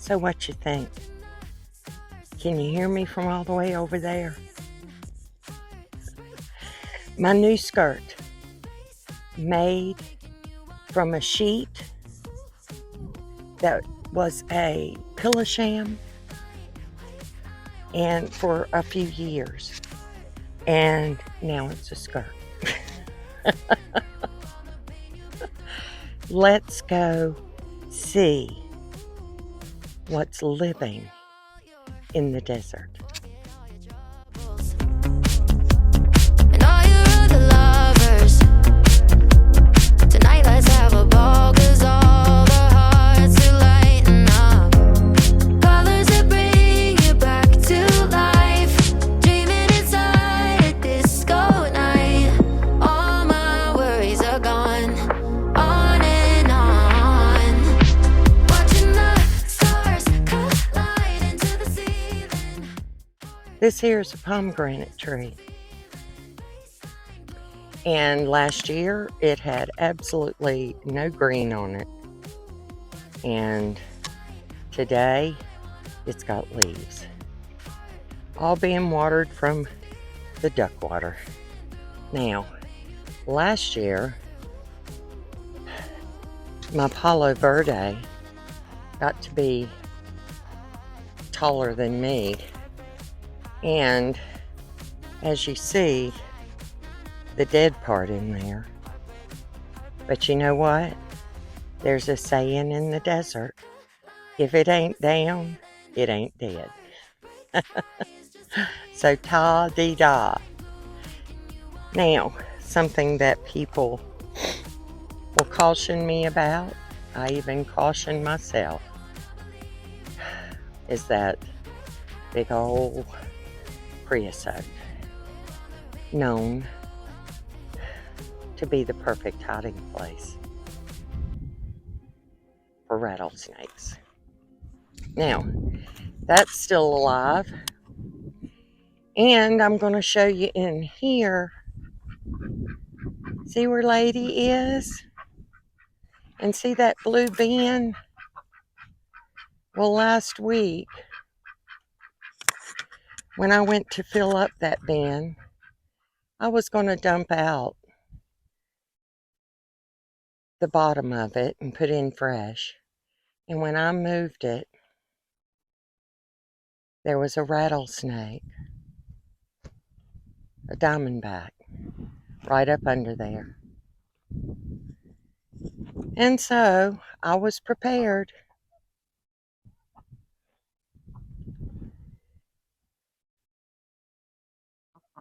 So what you think? Can you hear me from all the way over there? My new skirt, made from a sheet that was a pillow sham and for a few years, and now it's a skirt. Let's go see what's living in the desert. And all your other lovers, tonight let's have a ball, 'cause all the hearts are lighting up. Colors that bring you back to life, dreaming inside a disco night. All my worries are gone, on and on. Watching the stars collide into the ceiling. This here's a pomegranate tree. And last year it had absolutely no green on it. And today it's got leaves. All being watered from the duck water. Now, last year my Palo Verde got to be taller than me. And as you see, the dead part in there. But you know what? There's a saying in the desert, if it ain't down, it ain't dead. So ta-dee-da. Now, something that people will caution me about, I even caution myself, is that big old creosote, known to be the perfect hiding place for rattlesnakes. Now, that's still alive, and I'm going to show you in here. See where Lady is? And see that blue bin? Well, last week, when I went to fill up that bin, I was going to dump out the bottom of it and put in fresh. And when I moved it, there was a rattlesnake, a diamondback, right up under there. And so I was prepared.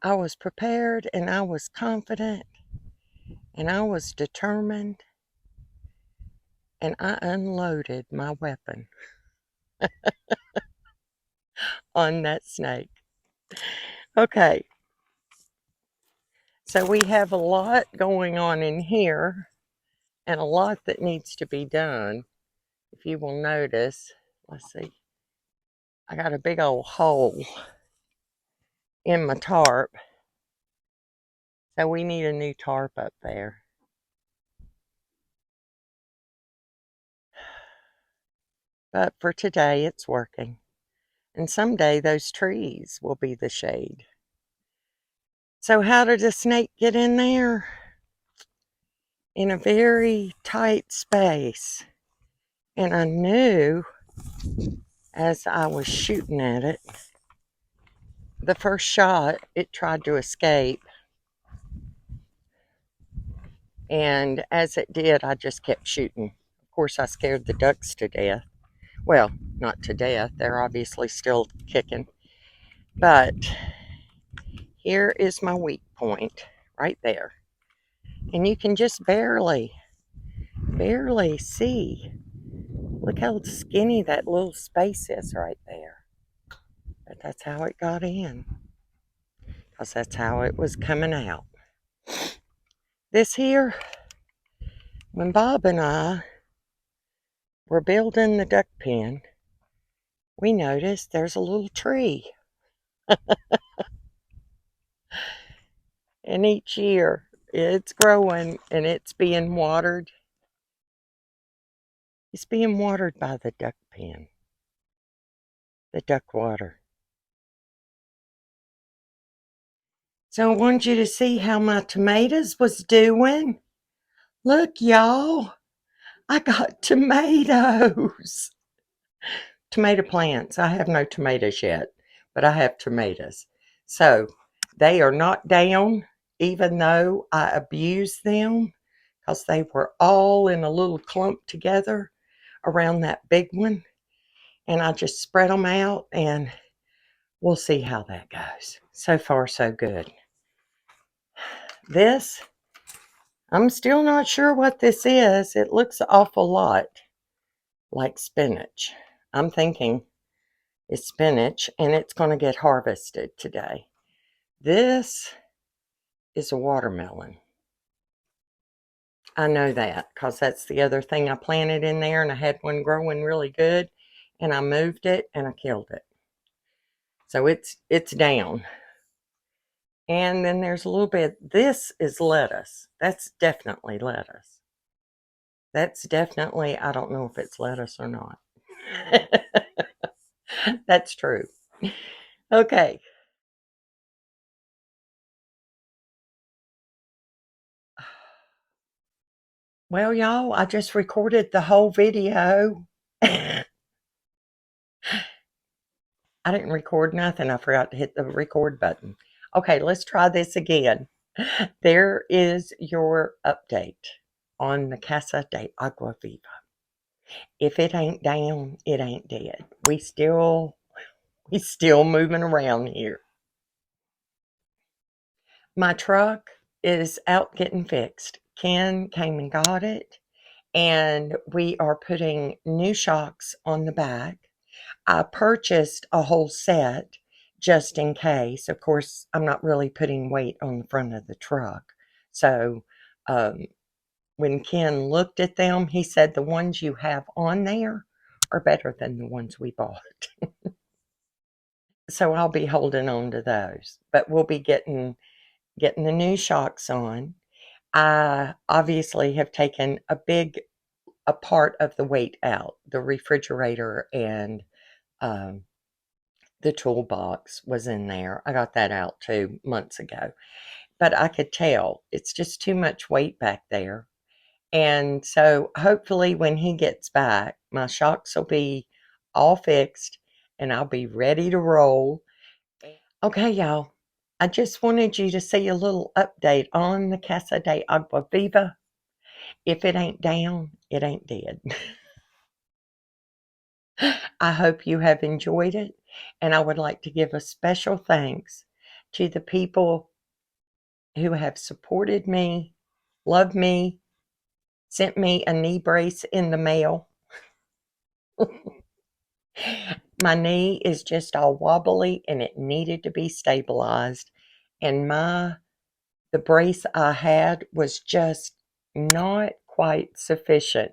I was prepared, and I was confident, and I was determined, and I unloaded my weapon on that snake. Okay, so we have a lot going on in here and a lot that needs to be done. If you will notice, let's see, I got a big old hole in my tarp, so we need a new tarp up there. But for today, it's working. And someday those trees will be the shade. So how did a snake get in there? In a very tight space. And I knew as I was shooting at it, the first shot, it tried to escape. And as it did, I just kept shooting. Of course, I scared the ducks to death. Well, not to death. They're obviously still kicking. But here is my weak point, right there. And you can just barely see. Look how skinny that little space is right there. But that's how it got in. Because that's how it was coming out. This here, when Bob and I were building the duck pen, we noticed there's a little tree. And each year it's growing and it's being watered. It's being watered by the duck pen. the duck water. So I want you to see how my tomatoes was doing. Look, y'all, I got tomatoes. Tomato plants. I have no tomatoes yet, but I have tomatoes. So they are not down, even though I abused them, because they were all in a little clump together around that big one. And I just spread them out, and we'll see how that goes. So far, so good. This, I'm still not sure what this is. It looks an awful lot like spinach. I'm thinking it's spinach, and it's going to get harvested today. This is a watermelon. I know that because that's the other thing I planted in there, and I had one growing really good, and I moved it and I killed it. So it's down. And then there's a little bit. This is lettuce. That's definitely lettuce. That's definitely, I don't know if it's lettuce or not. That's true. Okay. Well, y'all, I just recorded the whole video. I didn't record nothing. I forgot to hit the record button. Okay, let's try this again. There is your update on the Casa de Agua Viva. If it ain't down, it ain't dead. We still moving around here. My truck is out getting fixed. Ken came and got it, and we are putting new shocks on the back. I purchased a whole set just in case. Of course, I'm not really putting weight on the front of the truck. So when Ken looked at them, he said the ones you have on there are better than the ones we bought. So I'll be holding on to those. But we'll be getting the new shocks on. I obviously have taken a part of the weight out. The refrigerator and the toolbox was in there. I got that out 2 months ago. But I could tell it's just too much weight back there. And so hopefully when he gets back, my shocks will be all fixed and I'll be ready to roll. Okay, y'all. I just wanted you to see a little update on the Casa de Agua Viva. If it ain't down, it ain't dead. I hope you have enjoyed it, and I would like to give a special thanks to the people who have supported me, loved me, sent me a knee brace in the mail. My knee is just all wobbly and it needed to be stabilized, and the brace I had was just not quite sufficient.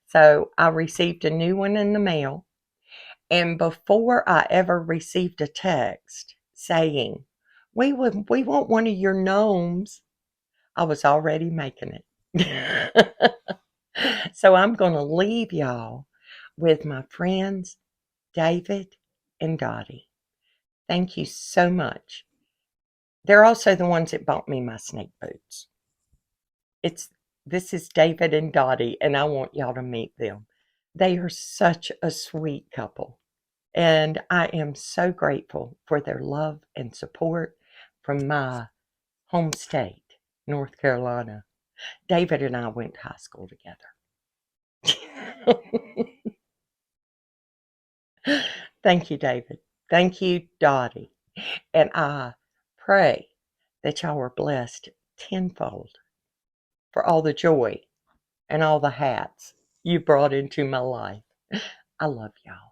So I received a new one in the mail, and before I ever received a text saying, we want one of your gnomes, I was already making it. So I'm going to leave y'all with my friends, David and Dottie. Thank you so much. They're also the ones that bought me my snake boots. This is David and Dottie, and I want y'all to meet them. They are such a sweet couple, and I am so grateful for their love and support from my home state, North Carolina. David and I went to high school together. Thank you, David. Thank you, Dottie. And I pray that y'all are blessed tenfold for all the joy and all the hats you brought into my life. I love y'all.